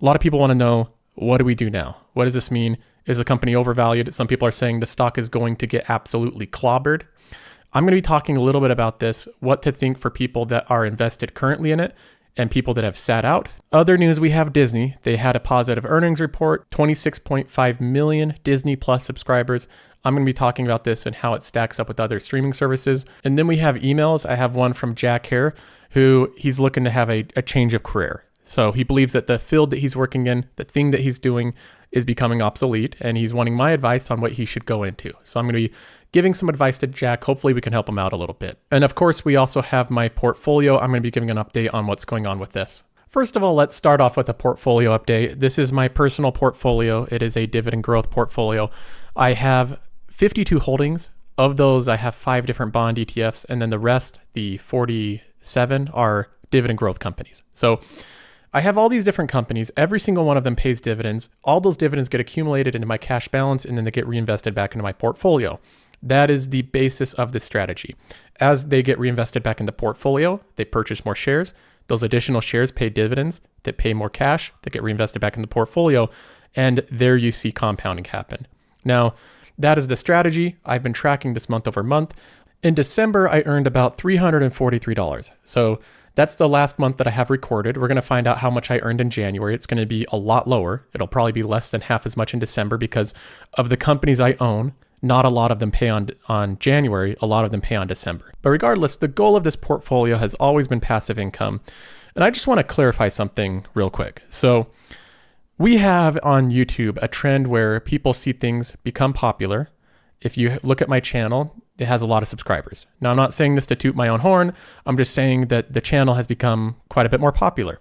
A lot of people want to know, what do we do now? What does this mean? Is the company overvalued? Some people are saying the stock is going to get absolutely clobbered. I'm going to be talking a little bit about this, what to think for people that are invested currently in it and people that have sat out. Other news, we have Disney. They had a positive earnings report, 26.5 million Disney Plus subscribers. I'm going to be talking about this and how it stacks up with other streaming services. And then we have emails. I have one from Jack Hare, who he's looking to have a change of career. So he believes that the field that he's working in, the thing that he's doing is becoming obsolete, and he's wanting my advice on what he should go into. So I'm going to be giving some advice to Jack. Hopefully we can help him out a little bit. And of course, we also have my portfolio. I'm going to be giving an update on what's going on with this. First of all, let's start off with a portfolio update. This is my personal portfolio. It is a dividend growth portfolio. I have 52 holdings. Of those, I have 5 different bond ETFs, and then the rest, the 47, are dividend growth companies. So I have all these different companies. Every single one of them pays dividends. All those dividends get accumulated into my cash balance, and then they get reinvested back into my portfolio. That is the basis of this strategy. As they get reinvested back in the portfolio, they purchase more shares. Those additional shares pay dividends that pay more cash that get reinvested back in the portfolio. And there you see compounding happen. Now, that is the strategy. I've been tracking this month over month. In December, I earned about $343. So that's the last month that I have recorded. We're going to find out how much I earned in January. It's going to be a lot lower. It'll probably be less than half as much in December because of the companies I own. Not a lot of them pay on January. A lot of them pay on December. But regardless, the goal of this portfolio has always been passive income. And I just want to clarify something real quick. So we have on YouTube a trend where people see things become popular. If you look at my channel, it has a lot of subscribers. Now, I'm not saying this to toot my own horn. I'm just saying that the channel has become quite a bit more popular.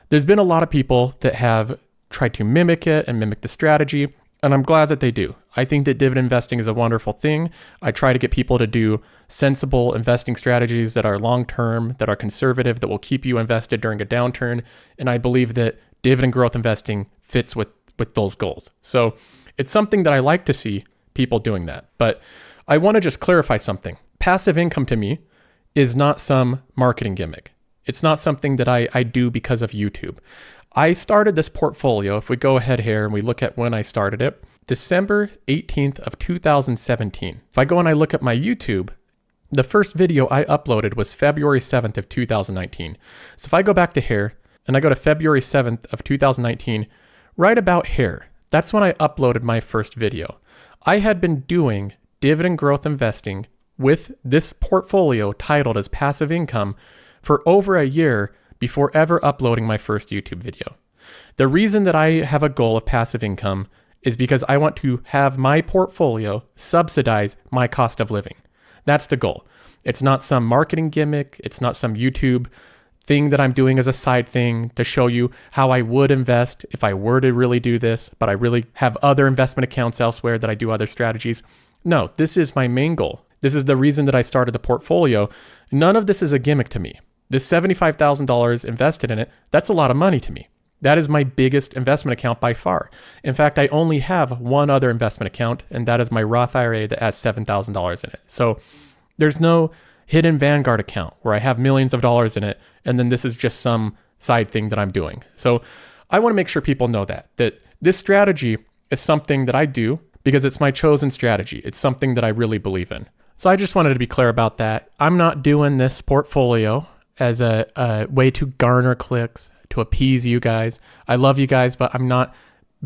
There's been a lot of people that have tried to mimic it and mimic the strategy, and I'm glad that they do. I think that dividend investing is a wonderful thing. I try to get people to do sensible investing strategies that are long-term, that are conservative, that will keep you invested during a downturn, and I believe that dividend growth investing fits with those goals. So it's something that I like to see people doing that. But I want to just clarify something. Passive income to me is not some marketing gimmick. It's not something that I do because of YouTube. I started this portfolio. If we go ahead here and we look at when I started it, December 18th of 2017. If I go and I look at my YouTube, the first video I uploaded was February 7th of 2019. So if I go back to here and I go to February 7th of 2019, right about here, that's when I uploaded my first video. I had been doing dividend growth investing with this portfolio titled as passive income for over a year before ever uploading my first YouTube video. The reason that I have a goal of passive income is because I want to have my portfolio subsidize my cost of living. That's the goal. It's not some marketing gimmick. It's not some YouTube thing that I'm doing as a side thing to show you how I would invest if I were to really do this, but I really have other investment accounts elsewhere that I do other strategies. No, this is my main goal. This is the reason that I started the portfolio. None of this is a gimmick to me. This $75,000 invested in it, that's a lot of money to me. That is my biggest investment account by far. In fact, I only have one other investment account, and that is my Roth IRA that has $7,000 in it. So there's no hidden Vanguard account where I have millions of dollars in it, and then this is just some side thing that I'm doing. So I want to make sure people know that this strategy is something that I do because it's my chosen strategy. It's something that I really believe in. So I just wanted to be clear about that. I'm not doing this portfolio as a way to garner clicks, to appease you guys. I love you guys, but I'm not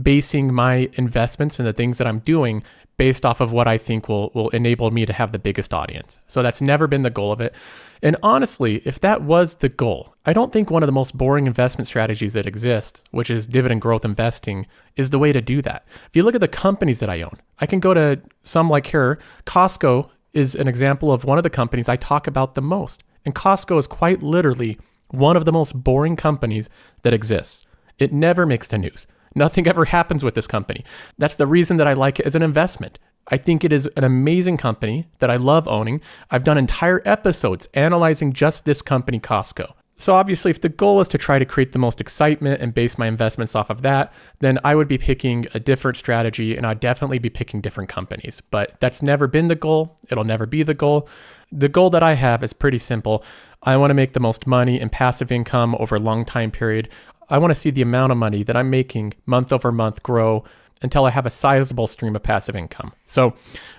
basing my investments and the things that I'm doing based off of what I think will enable me to have the biggest audience. So that's never been the goal of it. And honestly, if that was the goal, I don't think one of the most boring investment strategies that exist, which is dividend growth investing, is the way to do that. If you look at the companies that I own, I can go to some like here. Costco is an example of one of the companies I talk about the most. And Costco is quite literally one of the most boring companies that exists. It never makes the news. Nothing ever happens with this company. That's the reason that I like it as an investment. I think it is an amazing company that I love owning. I've done entire episodes analyzing just this company, Costco. So obviously, if the goal is to try to create the most excitement and base my investments off of that, then I would be picking a different strategy and I'd definitely be picking different companies. But that's never been the goal. It'll never be the goal. The goal that I have is pretty simple. I want to make the most money in passive income over a long time period. I want to see the amount of money that I'm making month over month grow until I have a sizable stream of passive income. So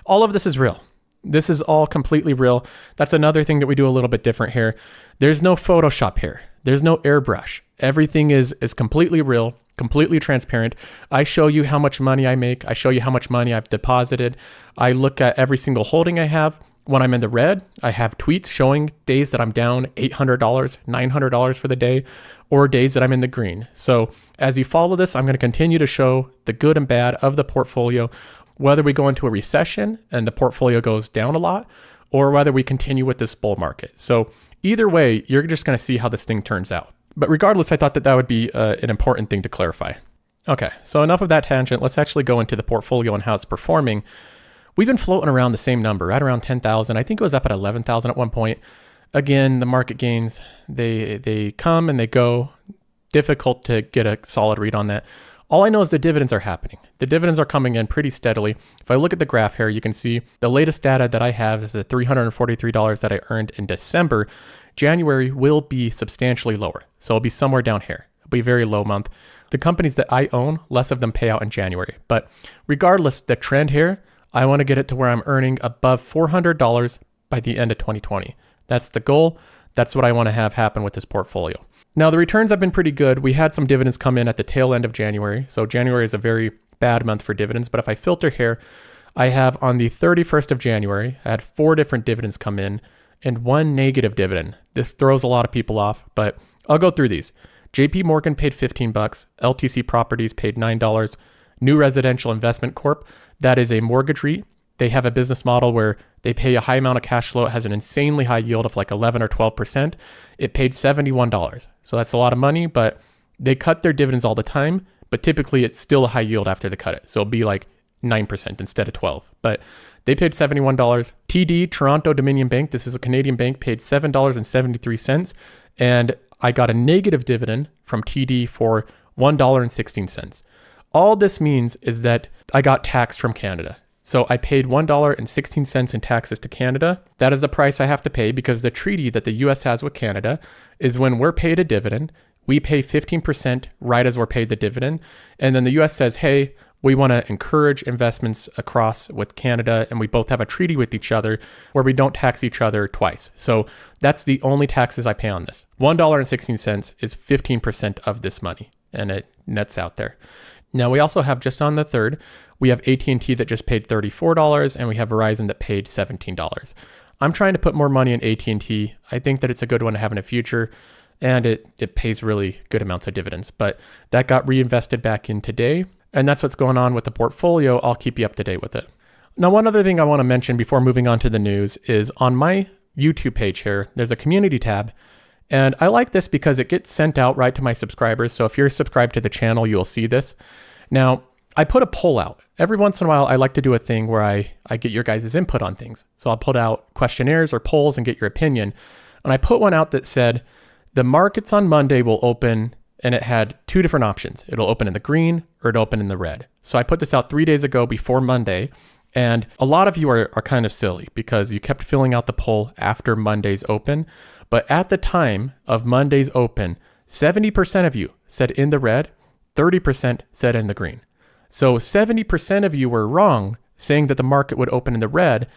all of this is real. This is all completely real. That's another thing that we do a little bit different here. There's no Photoshop here. There's no airbrush. Everything is completely real, completely transparent. I show you how much money I make. I show you how much money I've deposited. I look at every single holding I have. When I'm in the red, I have tweets showing days that I'm down $800, $900 for the day, or days that I'm in the green. So as you follow this, I'm going to continue to show the good and bad of the portfolio, whether we go into a recession and the portfolio goes down a lot, or whether we continue with this bull market. So either way, you're just going to see how this thing turns out. But regardless, I thought that would be an important thing to clarify. Okay, so enough of that tangent. Let's actually go into the portfolio and how it's performing. We've been floating around the same number, right around 10,000. I think it was up at 11,000 at one point. Again, the market gains, they come and they go. Difficult to get a solid read on that. All I know is the dividends are happening. The dividends are coming in pretty steadily. If I look at the graph here, you can see the latest data that I have is the $343 that I earned in December. January will be substantially lower. So it'll be somewhere down here. It'll be a very low month. The companies that I own, less of them pay out in January. But regardless, the trend here, I want to get it to where I'm earning above $400 by the end of 2020. That's the goal. That's what I want to have happen with this portfolio. Now, the returns have been pretty good. We had some dividends come in at the tail end of January. So January is a very bad month for dividends. But if I filter here, I have on the 31st of January, I had 4 different dividends come in and 1 negative dividend. This throws a lot of people off, but I'll go through these. JP Morgan paid $15. LTC Properties paid $9. New Residential Investment Corp, that is a mortgage REIT. They have a business model where they pay a high amount of cash flow. It has an insanely high yield of like 11 or 12%. It paid $71. So that's a lot of money, but they cut their dividends all the time, but typically it's still a high yield after they cut it. So it'll be like 9% instead of 12, but they paid $71. TD, Toronto Dominion Bank, this is a Canadian bank, paid $7.73. And I got a negative dividend from TD for $1.16. All this means is that I got taxed from Canada. So I paid $1.16 in taxes to Canada. That is the price I have to pay because the treaty that the US has with Canada is when we're paid a dividend, we pay 15% right as we're paid the dividend. And then the US says, hey, we want to encourage investments across with Canada, and we both have a treaty with each other where we don't tax each other twice. So that's the only taxes I pay on this. $1.16 is 15% of this money, and it nets out there. Now, we also have just on the 3rd, we have AT&T that just paid $34, and we have Verizon that paid $17. I'm trying to put more money in AT&T. I think that it's a good one to have in the future, and it pays really good amounts of dividends. But that got reinvested back in today, and that's what's going on with the portfolio. I'll keep you up to date with it. Now, one other thing I want to mention before moving on to the news is on my YouTube page here, there's a community tab. And I like this because it gets sent out right to my subscribers. So if you're subscribed to the channel, you'll see this. Now, I put a poll out. Every once in a while, I like to do a thing where I get your guys' input on things. So I'll put out questionnaires or polls and get your opinion. And I put one out that said, the markets on Monday will open, and it had 2 different options. It'll open in the green or it'll open in the red. So I put this out 3 days ago before Monday. And a lot of you are kind of silly because you kept filling out the poll after Monday's open. But at the time of Monday's open, 70% of you said in the red, 30% said in the green. So 70% of you were wrong saying that the market would open in the red,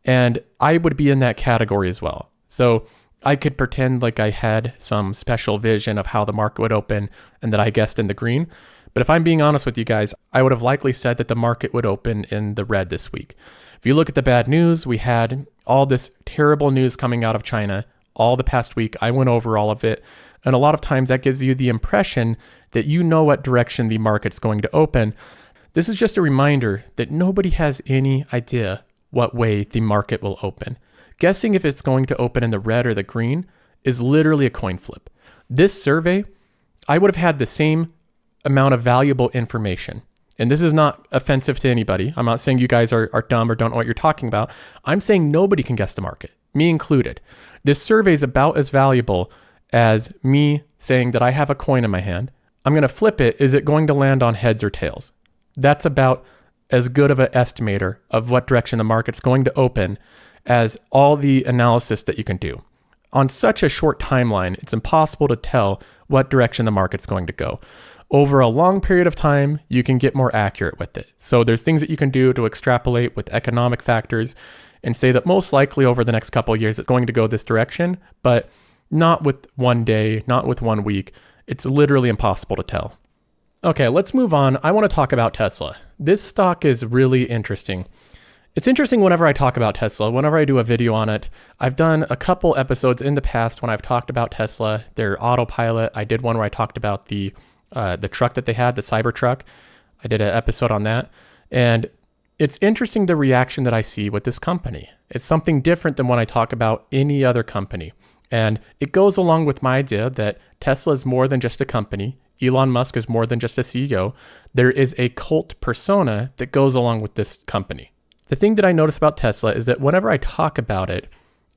and I would be in that category as well. So I could pretend like I had some special vision of how the market would open and that I guessed in the green. But if I'm being honest with you guys, I would have likely said that the market would open in the red this week. If you look at the bad news, we had all this terrible news coming out of China all the past week. I went over all of it. And a lot of times that gives you the impression that you know what direction the market's going to open. This is just a reminder that nobody has any idea what way the market will open. Guessing if it's going to open in the red or the green is literally a coin flip. This survey, I would have had the same amount of valuable information. And this is not offensive to anybody. I'm not saying you guys are dumb or don't know what you're talking about. I'm saying nobody can guess the market, me included. This survey is about as valuable as me saying that I have a coin in my hand. I'm going to flip it. Is it going to land on heads or tails? That's about as good of an estimator of what direction the market's going to open as all the analysis that you can do. On such a short timeline, it's impossible to tell what direction the market's going to go. Over a long period of time, you can get more accurate with it. So there's things that you can do to extrapolate with economic factors and say that most likely over the next couple of years, it's going to go this direction, but not with one day, not with 1 week. It's literally impossible to tell. Okay, let's move on. I want to talk about Tesla. This stock is really interesting. It's interesting whenever I talk about Tesla, whenever I do a video on it. I've done a couple episodes in the past when I've talked about Tesla, their autopilot. I did one where I talked about the truck that they had, the Cybertruck. I did an episode on that. And it's interesting the reaction that I see with this company. It's something different than when I talk about any other company. And it goes along with my idea that Tesla is more than just a company. Elon Musk is more than just a CEO. There is a cult persona that goes along with this company. The thing that I notice about Tesla is that whenever I talk about it,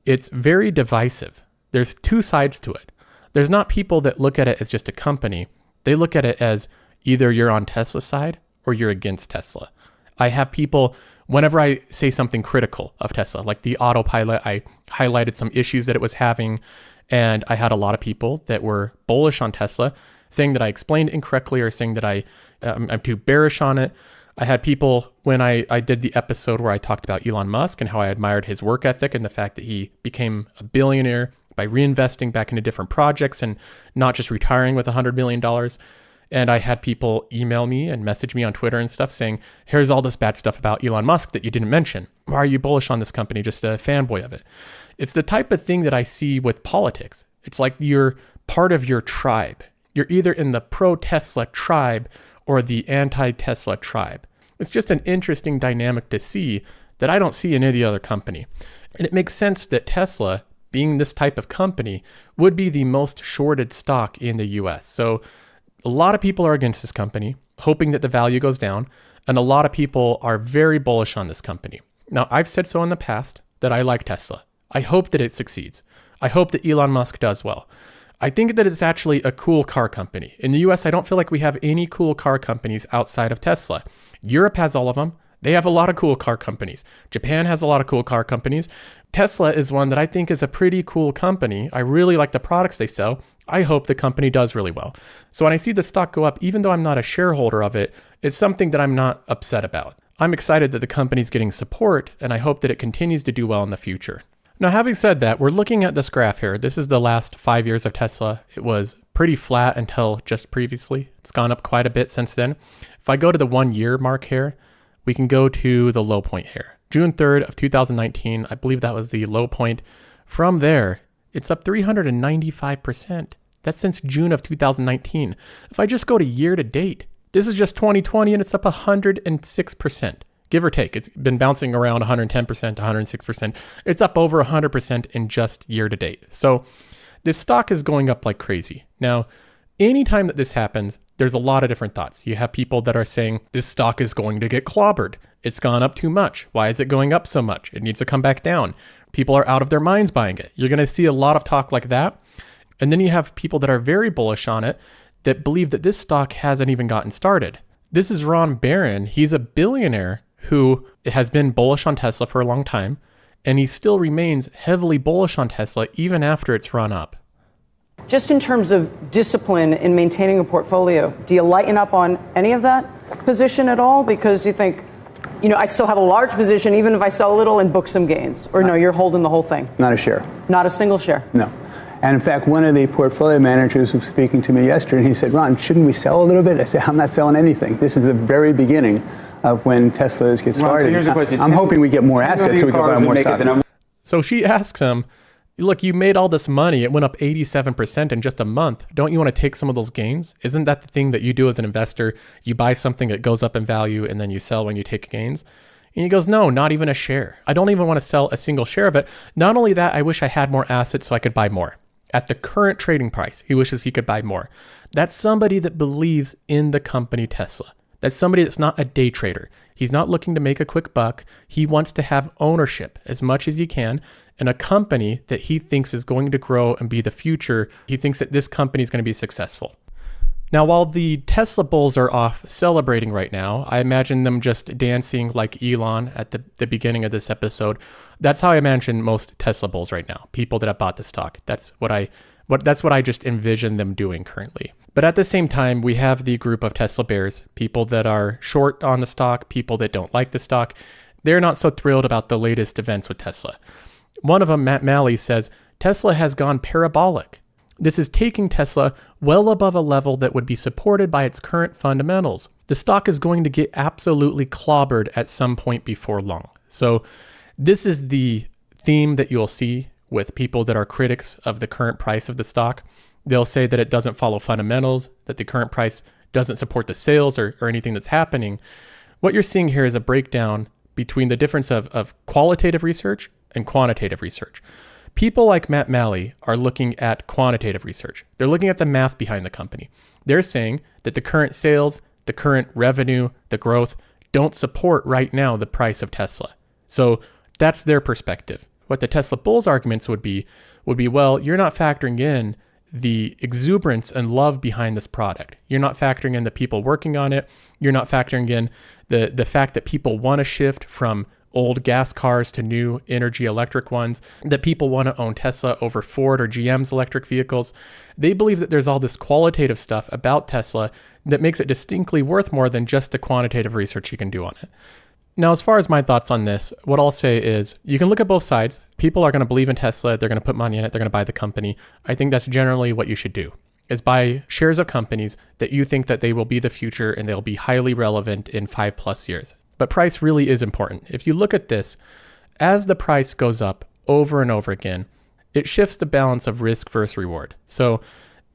it's very divisive. There's two sides to it. There's not people that look at it as just a company. They look at it as either you're on Tesla's side or you're against Tesla. I have people, whenever I say something critical of Tesla, like the autopilot, I highlighted some issues that it was having, and I had a lot of people that were bullish on Tesla, saying that I explained incorrectly or saying that I'm too bearish on it. I had people, when I did the episode where I talked about Elon Musk and how I admired his work ethic and the fact that he became a billionaire by reinvesting back into different projects and not just retiring with $100 million. And I had people email me and message me on Twitter and stuff saying, here's all this bad stuff about Elon Musk that you didn't mention. Why are you bullish on this company? Just a fanboy of it. It's the type of thing that I see with politics. It's like you're part of your tribe. You're either in the pro-Tesla tribe or the anti-Tesla tribe. It's just an interesting dynamic to see that I don't see in any other company. And it makes sense that Tesla, being this type of company, would be the most shorted stock in the US. So a lot of people are against this company, hoping that the value goes down, and a lot of people are very bullish on this company. Now, I've said so in the past that I like Tesla. I hope that it succeeds. I hope that Elon Musk does well. I think that it's actually a cool car company. In the US, I don't feel like we have any cool car companies outside of Tesla. Europe has all of them. They have a lot of cool car companies. Japan has a lot of cool car companies. Tesla is one that I think is a pretty cool company. I really like the products they sell. I hope the company does really well. So when I see the stock go up, even though I'm not a shareholder of it, it's something that I'm not upset about. I'm excited that the company's getting support, and I hope that it continues to do well in the future. Now, having said that, we're looking at this graph here. This is the last 5 years of Tesla. It was pretty flat until just previously. It's gone up quite a bit since then. If I go to the 1 year mark here, we can go to the low point here. June 3rd of 2019, I believe that was the low point. From there, it's up 395%. That's since June of 2019. If I just go to year to date, this is just 2020 and it's up 106%. Give or take. It's been bouncing around 110%, 106%. It's up over 100% in just year to date. So this stock is going up like crazy. Now, anytime that this happens, there's a lot of different thoughts. You have people that are saying this stock is going to get clobbered. It's gone up too much. Why is it going up so much? It needs to come back down. People are out of their minds buying it. You're going to see a lot of talk like that. And then you have people that are very bullish on it that believe that this stock hasn't even gotten started. This is Ron Barron. He's a billionaire who has been bullish on Tesla for a long time, and he still remains heavily bullish on Tesla even after it's run up. Just in terms of discipline in maintaining a portfolio, do you lighten up on any of that position at all? Because you think, I still have a large position even if I sell a little and book some gains. Or no, you're holding the whole thing? Not a share. Not a single share? No. And in fact, one of the portfolio managers was speaking to me yesterday, and he said, Ron, shouldn't we sell a little bit? I said, I'm not selling anything. This is the very beginning of when Teslas get started. Ron, so here's the question. I'm hoping we get more assets so we can buy more stock. So she asks him, look, you made all this money. It went up 87% in just a month. Don't you want to take some of those gains? Isn't that the thing that you do as an investor? You buy something, it goes up in value, and then you sell when you take gains? And he goes, no, not even a share. I don't even want to sell a single share of it. Not only that, I wish I had more assets so I could buy more. At the current trading price, he wishes he could buy more. That's somebody that believes in the company Tesla. That's somebody that's not a day trader. He's not looking to make a quick buck. He wants to have ownership as much as he can in a company that he thinks is going to grow and be the future. He thinks that this company is going to be successful. Now, while the Tesla bulls are off celebrating right now, I imagine them just dancing like Elon at the beginning of this episode. That's how I imagine most Tesla bulls right now, people that have bought the stock. That's what I That's what I just envision them doing currently. But at the same time, we have the group of Tesla bears, people that are short on the stock, people that don't like the stock. They're not so thrilled about the latest events with Tesla. One of them, Matt Malley, says, Tesla has gone parabolic. This is taking Tesla well above a level that would be supported by its current fundamentals. The stock is going to get absolutely clobbered at some point before long. So this is the theme that you'll see with people that are critics of the current price of the stock. They'll say that it doesn't follow fundamentals, that the current price doesn't support the sales or anything that's happening. What you're seeing here is a breakdown between the difference of qualitative research and quantitative research. People like Matt Malley are looking at quantitative research. They're looking at the math behind the company. They're saying that the current sales, the current revenue, the growth don't support right now the price of Tesla. So that's their perspective. What the Tesla bulls arguments would be, well, you're not factoring in the exuberance and love behind this product. You're not factoring in the people working on it. You're not factoring in the fact that people want to shift from old gas cars to new energy electric ones, that people want to own Tesla over Ford or GM's electric vehicles. They believe that there's all this qualitative stuff about Tesla that makes it distinctly worth more than just the quantitative research you can do on it. Now, as far as my thoughts on this, what I'll say is you can look at both sides. People are going to believe in Tesla. They're going to put money in it. They're going to buy the company. I think that's generally what you should do, is buy shares of companies that you think that they will be the future and they'll be highly relevant in 5+ years. But price really is important. If you look at this, as the price goes up over and over again, it shifts the balance of risk versus reward. So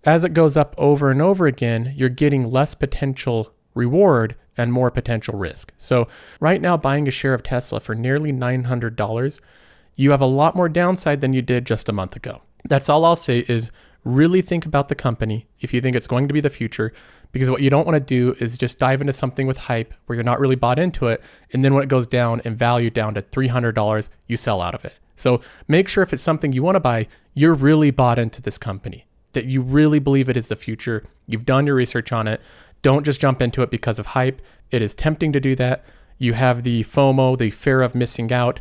as it goes up over and over again, you're getting less potential reward and more potential risk. So right now, buying a share of Tesla for nearly $900, you have a lot more downside than you did just a month ago. That's all I'll say is really think about the company if you think it's going to be the future, because what you don't want to do is just dive into something with hype where you're not really bought into it, and then when it goes down in value down to $300, you sell out of it. So make sure if it's something you want to buy, you're really bought into this company, that you really believe it is the future. You've done your research on it. Don't just jump into it because of hype. It is tempting to do that. You have the FOMO, the fear of missing out.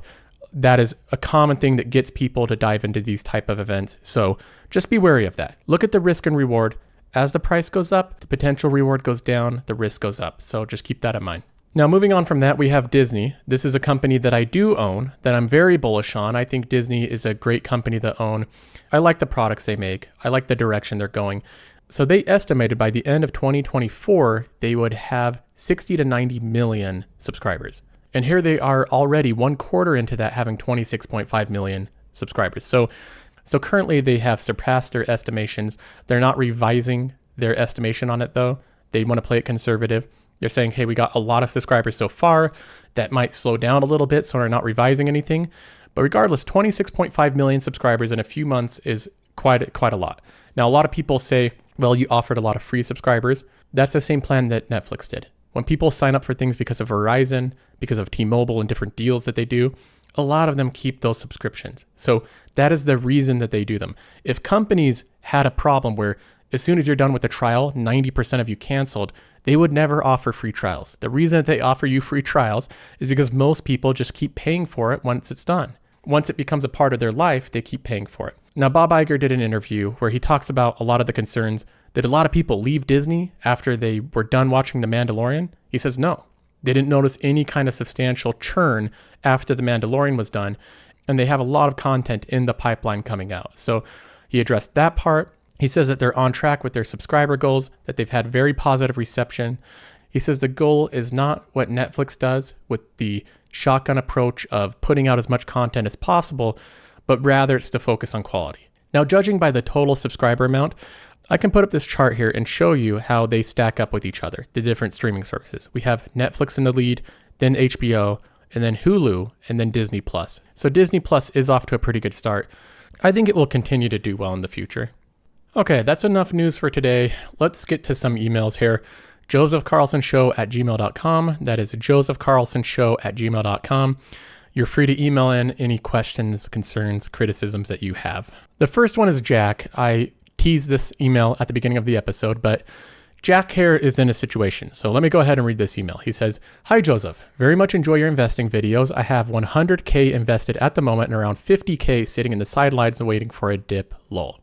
That is a common thing that gets people to dive into these type of events. So just be wary of that. Look at the risk and reward. As the price goes up, the potential reward goes down, the risk goes up. So just keep that in mind. Now, moving on from that, we have Disney. This is a company that I do own, that I'm very bullish on. I think Disney is a great company to own. I like the products they make. I like the direction they're going. So they estimated by the end of 2024, they would have 60 to 90 million subscribers. And here they are already 1/4 into that, having 26.5 million subscribers. So currently they have surpassed their estimations. They're not revising their estimation on it though. They want to play it conservative. They're saying, hey, we got a lot of subscribers so far. That might slow down a little bit, so we're not revising anything. But regardless, 26.5 million subscribers in a few months is quite a lot. Now, a lot of people say, well, you offered a lot of free subscribers. That's the same plan that Netflix did. When people sign up for things because of Verizon, because of T-Mobile and different deals that they do, a lot of them keep those subscriptions. So that is the reason that they do them. If companies had a problem where as soon as you're done with the trial, 90% of you canceled, they would never offer free trials. The reason that they offer you free trials is because most people just keep paying for it once it's done. Once it becomes a part of their life, they keep paying for it. Now, Bob Iger did an interview where he talks about a lot of the concerns that a lot of people leave Disney after they were done watching The Mandalorian. He says no. They didn't notice any kind of substantial churn after The Mandalorian was done, and they have a lot of content in the pipeline coming out. So he addressed that part. He says that they're on track with their subscriber goals, that they've had very positive reception. He says the goal is not what Netflix does with the shotgun approach of putting out as much content as possible, but rather it's to focus on quality. Now, judging by the total subscriber amount, I can put up this chart here and show you how they stack up with each other, the different streaming services. We have Netflix in the lead, then HBO, and then Hulu, and then Disney Plus. So Disney Plus is off to a pretty good start. I think it will continue to do well in the future. Okay, that's enough news for today. Let's get to some emails here. josephcarlsonshow@gmail.com. That is josephcarlsonshow@gmail.com. You're free to email in any questions, concerns, criticisms that you have. The first one is Jack. I teased this email at the beginning of the episode, but Jack here is in a situation. So let me go ahead and read this email. He says, "Hi Joseph, very much enjoy your investing videos. I have 100K invested at the moment and around 50K sitting in the sidelines and waiting for a dip lull.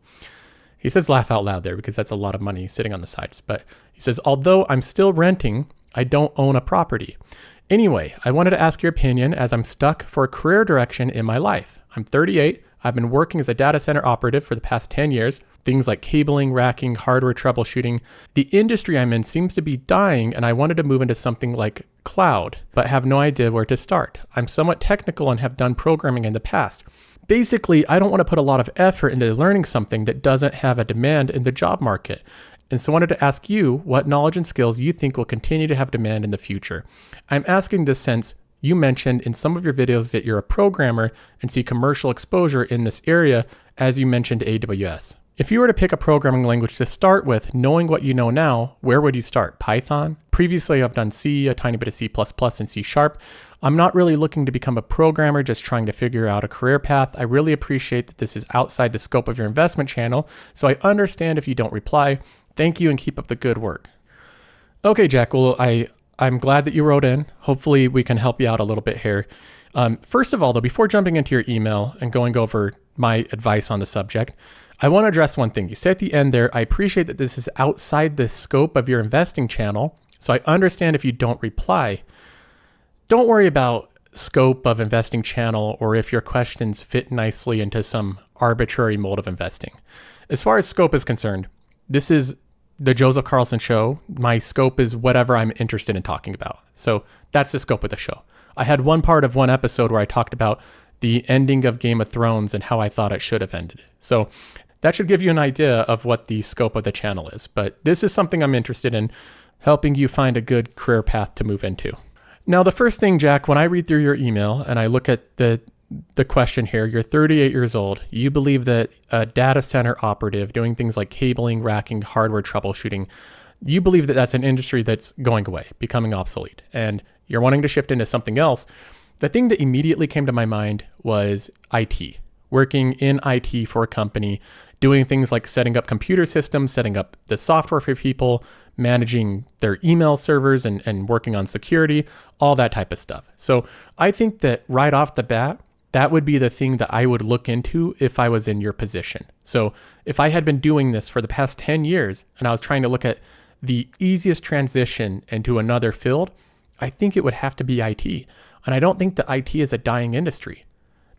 He says laugh out loud there because that's a lot of money sitting on the sides. But he says, although I'm still renting, I don't own a property. Anyway, I wanted to ask your opinion as I'm stuck for a career direction in my life. I'm 38. I've been working as a data center operative for the past 10 years. Things like cabling, racking, hardware troubleshooting. The industry I'm in seems to be dying, and I wanted to move into something like cloud, but have no idea where to start. I'm somewhat technical and have done programming in the past. Basically, I don't want to put a lot of effort into learning something that doesn't have a demand in the job market. And so I wanted to ask you what knowledge and skills you think will continue to have demand in the future. I'm asking this since you mentioned in some of your videos that you're a programmer and see commercial exposure in this area, as you mentioned AWS. If you were to pick a programming language to start with, knowing what you know now, where would you start? Python? Previously, I've done C, a tiny bit of C++ and C#. I'm not really looking to become a programmer, just trying to figure out a career path. I really appreciate that this is outside the scope of your investment channel, so I understand if you don't reply. Thank you and keep up the good work. Okay, Jack, well, I'm glad that you wrote in. Hopefully we can help you out a little bit here. First of all, though, before jumping into your email and going over my advice on the subject, I want to address one thing. You say at the end there, I appreciate that this is outside the scope of your investing channel, so I understand if you don't reply. Don't worry about scope of investing channel or if your questions fit nicely into some arbitrary mold of investing. As far as scope is concerned, this is the Joseph Carlson show. My scope is whatever I'm interested in talking about. So that's the scope of the show. I had one part of one episode where I talked about the ending of Game of Thrones and how I thought it should have ended. So that should give you an idea of what the scope of the channel is. But this is something I'm interested in, helping you find a good career path to move into. Now, the first thing, Jack, when I read through your email and I look at the question here, you're 38 years old. You believe that a data center operative doing things like cabling, racking, hardware troubleshooting, you believe that that's an industry that's going away, becoming obsolete, and you're wanting to shift into something else. The thing that immediately came to my mind was IT, working in IT for a company, doing things like setting up computer systems, setting up the software for people, managing their email servers and working on security, all that type of stuff. So I think that right off the bat, that would be the thing that I would look into if I was in your position. So if I had been doing this for the past 10 years and I was trying to look at the easiest transition into another field, I think it would have to be IT. And I don't think that IT is a dying industry.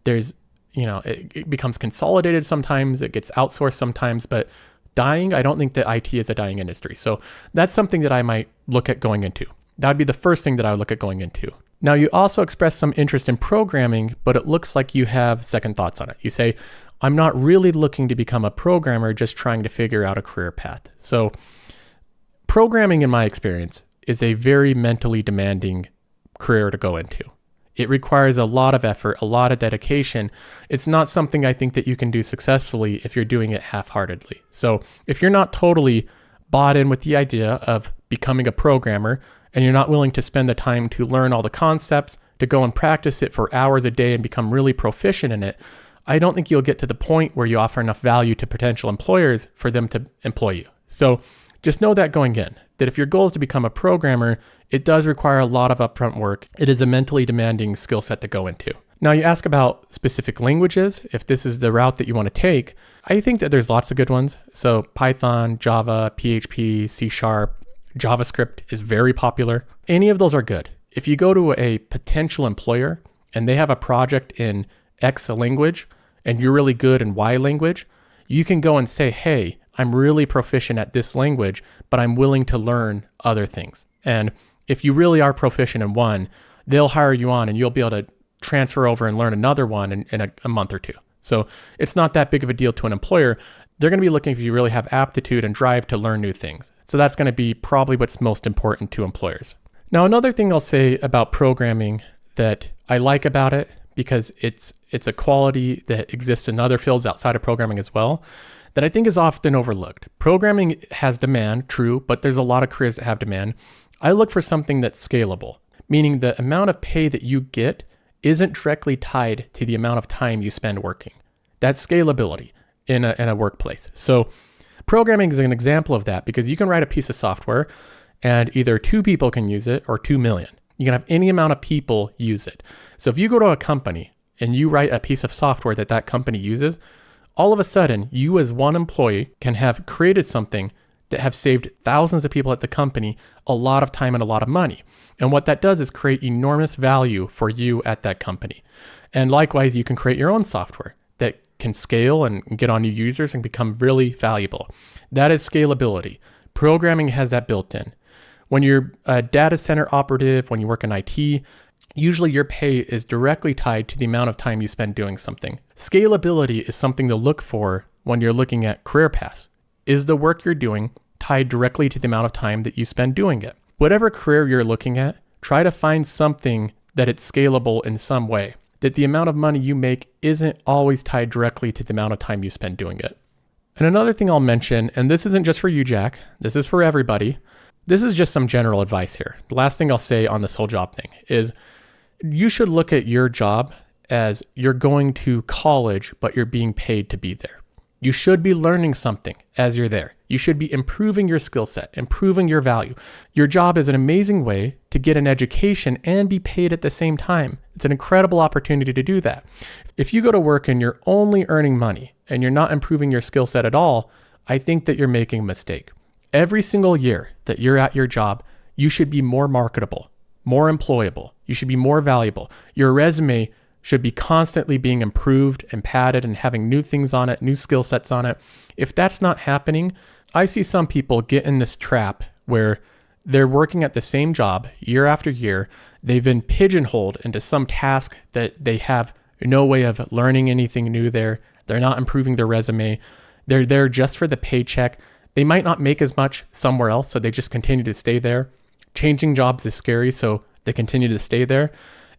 There's, it becomes consolidated sometimes, it gets outsourced sometimes, but dying, I don't think that IT is a dying industry. So that's something that I might look at going into. That would be the first thing that I would look at going into. Now, you also expressed some interest in programming, but it looks like you have second thoughts on it. You say, I'm not really looking to become a programmer, just trying to figure out a career path. So programming, in my experience, is a very mentally demanding career to go into. It requires a lot of effort, a lot of dedication. It's not something I think that you can do successfully if you're doing it half-heartedly. So if you're not totally bought in with the idea of becoming a programmer, and you're not willing to spend the time to learn all the concepts, to go and practice it for hours a day and become really proficient in it, I don't think you'll get to the point where you offer enough value to potential employers for them to employ you. So just know that going in, that if your goal is to become a programmer, it does require a lot of upfront work. It is a mentally demanding skill set to go into. Now, you ask about specific languages, if this is the route that you want to take. I think that there's lots of good ones. So Python, Java, PHP, C#, JavaScript is very popular. Any of those are good. If you go to a potential employer and they have a project in X language and you're really good in Y language, you can go and say, hey, I'm really proficient at this language, but I'm willing to learn other things. And if you really are proficient in one, they'll hire you on and you'll be able to transfer over and learn another one in a month or two. So it's not that big of a deal to an employer. They're going to be looking if you really have aptitude and drive to learn new things. So that's going to be probably what's most important to employers. Now, another thing I'll say about programming that I like about it, because it's a quality that exists in other fields outside of programming as well, that I think is often overlooked. Programming has demand, true, but there's a lot of careers that have demand. I look for something that's scalable, meaning the amount of pay that you get isn't directly tied to the amount of time you spend working. That's scalability in a workplace. So programming is an example of that, because you can write a piece of software and either 2 people can use it or 2 million. You can have any amount of people use it. So if you go to a company and you write a piece of software that company uses, all of a sudden, you as one employee can have created something that have saved thousands of people at the company a lot of time and a lot of money. And what that does is create enormous value for you at that company. And likewise, you can create your own software that can scale and get on new users and become really valuable. That is scalability. Programming has that built in. When you're a data center operative, when you work in IT, usually your pay is directly tied to the amount of time you spend doing something. Scalability is something to look for when you're looking at career paths. Is the work you're doing tied directly to the amount of time that you spend doing it? Whatever career you're looking at, try to find something that it's scalable in some way, that the amount of money you make isn't always tied directly to the amount of time you spend doing it. And another thing I'll mention, and this isn't just for you, Jack, this is for everybody. This is just some general advice here. The last thing I'll say on this whole job thing is you should look at your job as you're going to college, but you're being paid to be there. You should be learning something as you're there. You should be improving your skill set, improving your value. Your job is an amazing way to get an education and be paid at the same time. It's an incredible opportunity to do that. If you go to work and you're only earning money and you're not improving your skill set at all, I think that you're making a mistake. Every single year that you're at your job, you should be more marketable, more employable. You should be more valuable. Your resume should be constantly being improved and padded and having new things on it, new skill sets on it. If that's not happening, I see some people get in this trap where they're working at the same job year after year. They've been pigeonholed into some task that they have no way of learning anything new there. They're not improving their resume. They're there just for the paycheck. They might not make as much somewhere else, so they just continue to stay there. Changing jobs is scary, so they continue to stay there.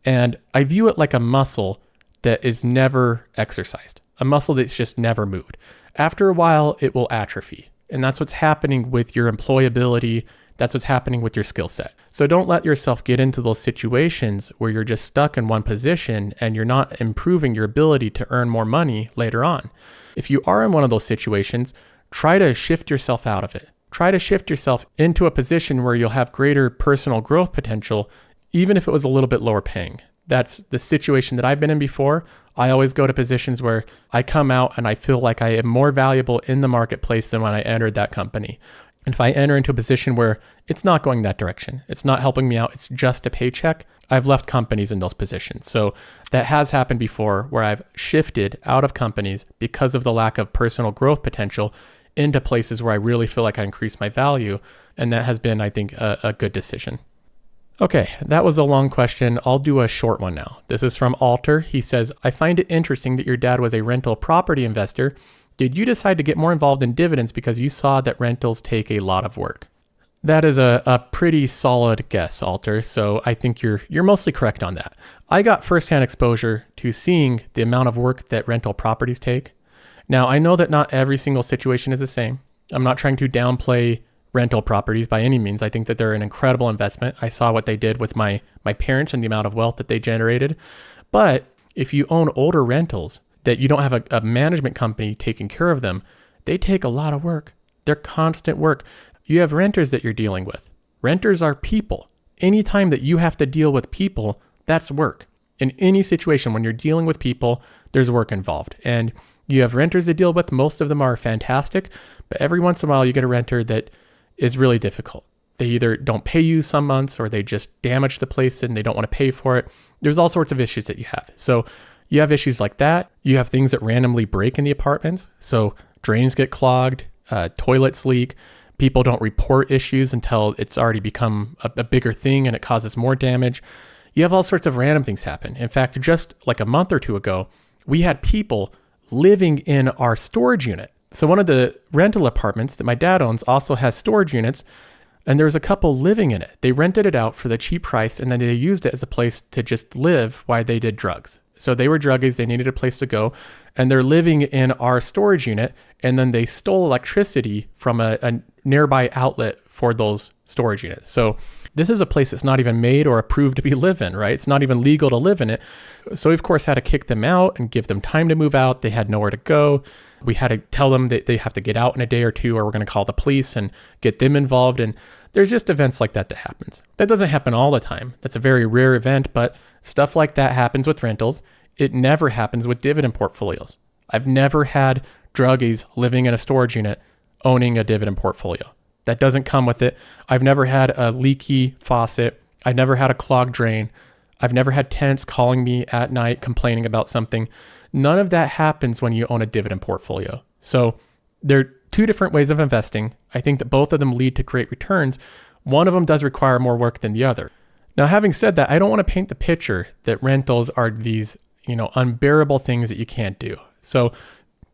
And I view it like a muscle that is never exercised, a muscle that's just never moved. After a while, it will atrophy. And that's what's happening with your employability. That's what's happening with your skill set. So don't let yourself get into those situations where you're just stuck in one position and you're not improving your ability to earn more money later on. If you are in one of those situations, try to shift yourself out of it. Try to shift yourself into a position where you'll have greater personal growth potential, even if it was a little bit lower paying. That's the situation that I've been in before. I always go to positions where I come out and I feel like I am more valuable in the marketplace than when I entered that company. And if I enter into a position where it's not going that direction, it's not helping me out, it's just a paycheck, I've left companies in those positions. So that has happened before where I've shifted out of companies because of the lack of personal growth potential into places where I really feel like I increase my value. And that has been, I think, a good decision. Okay, that was a long question. I'll do a short one now. This is from Alter. He says, I find it interesting that your dad was a rental property investor. Did you decide to get more involved in dividends because you saw that rentals take a lot of work? That is a pretty solid guess, Alter. So I think you're mostly correct on that. I got firsthand exposure to seeing the amount of work that rental properties take. Now, I know that not every single situation is the same. I'm not trying to downplay rental properties by any means. I think that they're an incredible investment. I saw what they did with my parents and the amount of wealth that they generated. But if you own older rentals that you don't have a management company taking care of them, they take a lot of work. They're constant work. You have renters that you're dealing with. Renters are people. Anytime that you have to deal with people, that's work. In any situation, when you're dealing with people, there's work involved. And you have renters to deal with. Most of them are fantastic, but every once in a while you get a renter that is really difficult. They either don't pay you some months or they just damage the place and they don't want to pay for it. There's all sorts of issues that you have. So you have issues like that. You have things that randomly break in the apartments. So drains get clogged, toilets leak. People don't report issues until it's already become a bigger thing and it causes more damage. You have all sorts of random things happen. In fact, just like a month or two ago, we had people living in our storage unit. So one of the rental apartments that my dad owns also has storage units, and there was a couple living in it. They rented it out for the cheap price, and then they used it as a place to just live while they did drugs. So they were druggies, they needed a place to go, and they're living in our storage unit, and then they stole electricity from a nearby outlet for those storage units. So this is a place that's not even made or approved to be live in, right? It's not even legal to live in it. So we, of course, had to kick them out and give them time to move out. They had nowhere to go. We had to tell them that they have to get out in a day or two, or we're going to call the police and get them involved. And there's just events like that happens. That doesn't happen all the time. That's a very rare event, but stuff like that happens with rentals. It never happens with dividend portfolios. I've never had druggies living in a storage unit owning a dividend portfolio. That doesn't come with it. I've never had a leaky faucet. I've never had a clogged drain. I've never had tenants calling me at night complaining about something. None of that happens when you own a dividend portfolio. So there are two different ways of investing. I think that both of them lead to great returns. One of them does require more work than the other. Now, having said that, I don't want to paint the picture that rentals are these, unbearable things that you can't do. So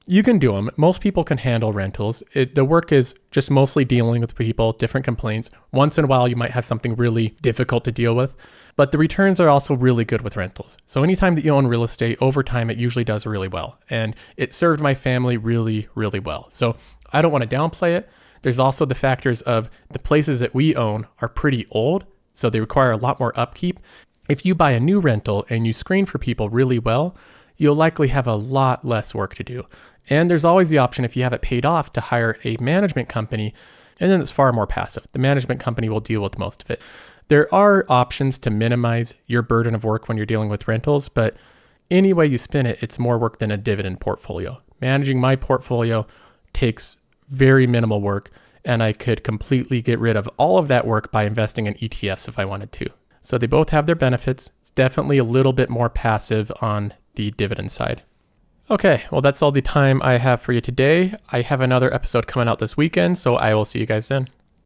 you can do them. Most people can handle rentals. The work is just mostly dealing with people, different complaints. Once in a while, you might have something really difficult to deal with, but the returns are also really good with rentals. So anytime that you own real estate, over time, it usually does really well. And it served my family really, really well. So I don't want to downplay it. There's also the factors of the places that we own are pretty old, so they require a lot more upkeep. If you buy a new rental and you screen for people really well, you'll likely have a lot less work to do. And there's always the option, if you have it paid off, to hire a management company, and then it's far more passive. The management company will deal with most of it. There are options to minimize your burden of work when you're dealing with rentals, but any way you spin it, it's more work than a dividend portfolio. Managing my portfolio takes very minimal work, and I could completely get rid of all of that work by investing in ETFs if I wanted to. So they both have their benefits. It's definitely a little bit more passive on the dividend side. Okay, well, that's all the time I have for you today. I have another episode coming out this weekend, so I will see you guys then.